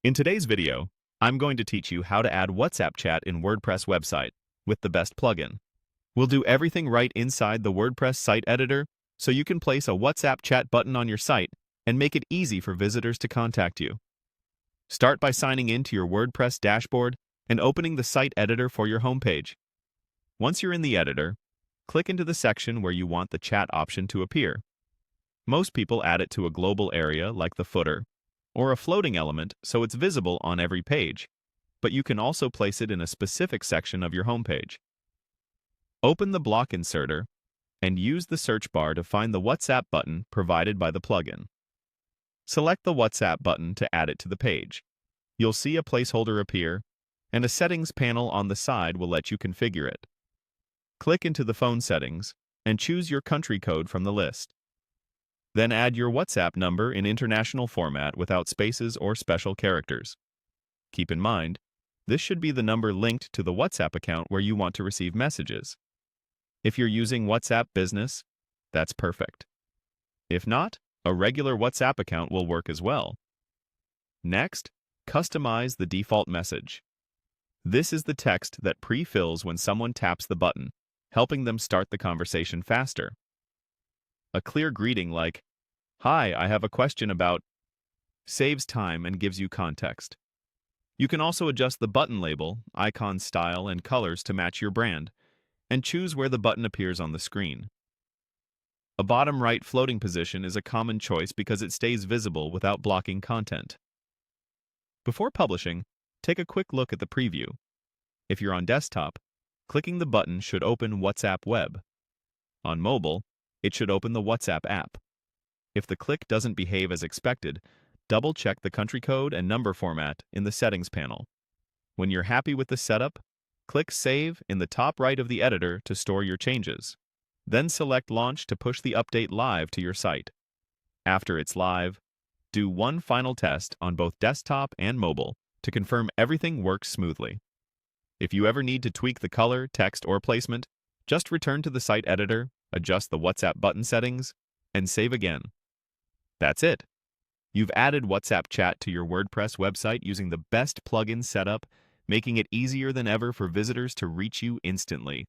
In today's video, I'm going to teach you how to add WhatsApp chat in WordPress website with the best plugin. We'll do everything right inside the WordPress site editor so you can place a WhatsApp chat button on your site and make it easy for visitors to contact you. Start by signing in to your WordPress dashboard and opening the site editor for your homepage. Once you're in the editor, click into the section where you want the chat option to appear. Most people add it to a global area like the footer, or a floating element so it's visible on every page, but you can also place it in a specific section of your homepage. Open the block inserter and use the search bar to find the WhatsApp button provided by the plugin. Select the WhatsApp button to add it to the page. You'll see a placeholder appear, and a settings panel on the side will let you configure it. Click into the phone settings and choose your country code from the list. Then add your WhatsApp number in international format without spaces or special characters. Keep in mind, this should be the number linked to the WhatsApp account where you want to receive messages. If you're using WhatsApp Business, that's perfect. If not, a regular WhatsApp account will work as well. Next, customize the default message. This is the text that pre-fills when someone taps the button, helping them start the conversation faster. A clear greeting like, "Hi, I have a question about," saves time and gives you context. You can also adjust the button label, icon style, and colors to match your brand, and choose where the button appears on the screen. A bottom right floating position is a common choice because it stays visible without blocking content. Before publishing, take a quick look at the preview. If you're on desktop, clicking the button should open WhatsApp Web. On mobile, it should open the WhatsApp app. If the click doesn't behave as expected, double-check the country code and number format in the settings panel. When you're happy with the setup, click Save in the top right of the editor to store your changes. Then select Launch to push the update live to your site. After it's live, do one final test on both desktop and mobile to confirm everything works smoothly. If you ever need to tweak the color, text, or placement, just return to the site editor, adjust the WhatsApp button settings, and save again. That's it. You've added WhatsApp chat to your WordPress website using the best plugin setup, making it easier than ever for visitors to reach you instantly.